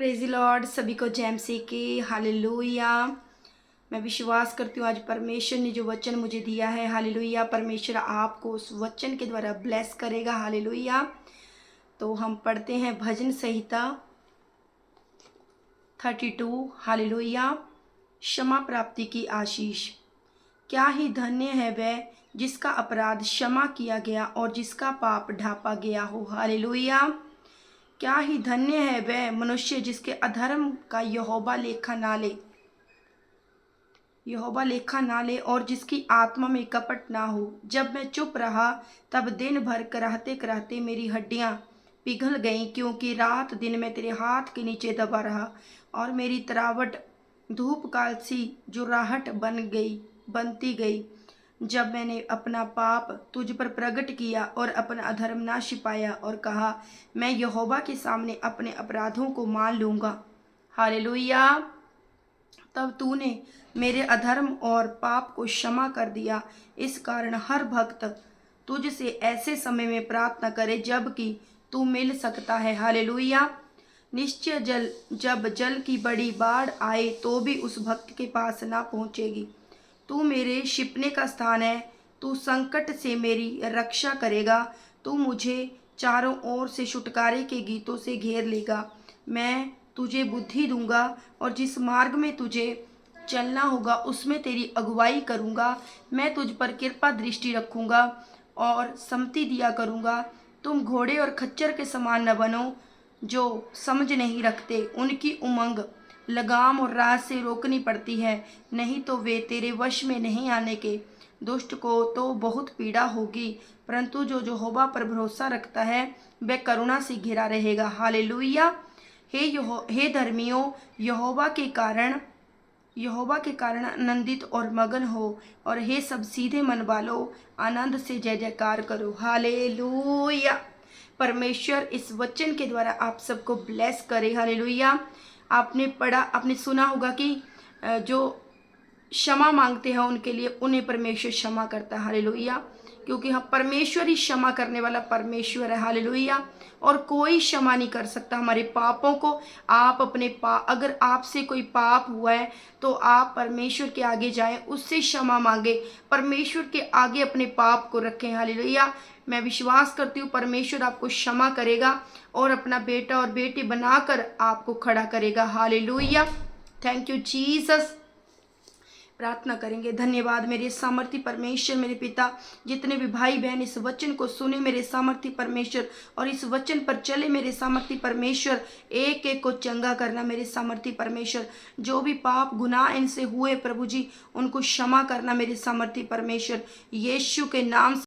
Praise the Lord. सभी को जय मसीह की। हालेलुया। मैं विश्वास करती हूँ आज परमेश्वर ने जो वचन मुझे दिया है, हालेलुया, परमेश्वर आपको उस वचन के द्वारा ब्लेस करेगा। हालेलुया। तो हम पढ़ते हैं भजन संहिता 32। हालेलुया। क्षमा प्राप्ति की आशीष। क्या ही धन्य है वह जिसका अपराध क्षमा किया गया और जिसका पाप ढांपा गया हो। हालेलुया। क्या ही धन्य है वह मनुष्य जिसके अधर्म का यहोवा लेखा ना ले और जिसकी आत्मा में कपट ना हो। जब मैं चुप रहा तब दिन भर कराहते कराहते मेरी हड्डियां पिघल गईं, क्योंकि रात दिन मैं तेरे हाथ के नीचे दबा रहा और मेरी तरावट धूप काल सी जुराहट बनती गई। जब मैंने अपना पाप तुझ पर प्रकट किया और अपना अधर्म ना छिपाया और कहा, मैं यहोवा के सामने अपने अपराधों को मान लूंगा। हालेलुया। तब तूने मेरे अधर्म और पाप को क्षमा कर दिया। इस कारण हर भक्त तुझसे ऐसे समय में प्रार्थना करे जबकि तू मिल सकता है। हालेलुया। निश्चय जब जल की बड़ी बाढ़ आए तो भी उस भक्त के पास ना पहुंचेगी। तू मेरे छिपने का स्थान है। तू संकट से मेरी रक्षा करेगा। तू मुझे चारों ओर से छुटकारे के गीतों से घेर लेगा। मैं तुझे बुद्धि दूंगा और जिस मार्ग में तुझे चलना होगा उसमें तेरी अगुवाई करूंगा। मैं तुझ पर कृपा दृष्टि रखूंगा और सम्मति दिया करूंगा। तुम घोड़े और खच्चर के समान न बनो जो समझ नहीं रखते। उनकी उमंग लगाम और राह से रोकनी पड़ती है, नहीं तो वे तेरे वश में नहीं आने के। दुष्ट को तो बहुत पीड़ा होगी, परंतु जो यहोवा पर भरोसा रखता है वह करुणा से घिरा रहेगा। हालेलुया। हे धर्मियों, यहोवा के कारण आनंदित और मगन हो, और हे सब सीधे मन वालों, आनंद से जय जयकार करो। हालेलुया। परमेश्वर इस वचन के द्वारा आप सबको ब्लेस करे। हालेलुया। आपने सुना होगा कि जो क्षमा मांगते हैं उनके लिए उन्हें परमेश्वर क्षमा करता है। हालेलुया। क्योंकि हम परमेश्वर ही क्षमा करने वाला परमेश्वर है। हालेलुया। और कोई क्षमा नहीं कर सकता हमारे पापों को। आप अगर आपसे कोई पाप हुआ है तो आप परमेश्वर के आगे जाएं, उससे क्षमा मांगे, परमेश्वर के आगे अपने पाप को रखें। हालेलुया। मैं विश्वास करती हूँ परमेश्वर आपको क्षमा करेगा और अपना बेटा और बेटी बनाकर आपको खड़ा करेगा। हालेलुया। Thank you Jesus. प्रार्थना करेंगे। धन्यवाद मेरे सामर्थी परमेश्वर, मेरे पिता, जितने भी भाई बहन इस वचन को सुने मेरे सामर्थी परमेश्वर और इस वचन पर चले मेरे सामर्थी परमेश्वर, एक एक को चंगा करना मेरे सामर्थी परमेश्वर। जो भी पाप गुनाह इनसे हुए प्रभु जी, उनको क्षमा करना मेरे सामर्थी परमेश्वर, यीशु के नाम से।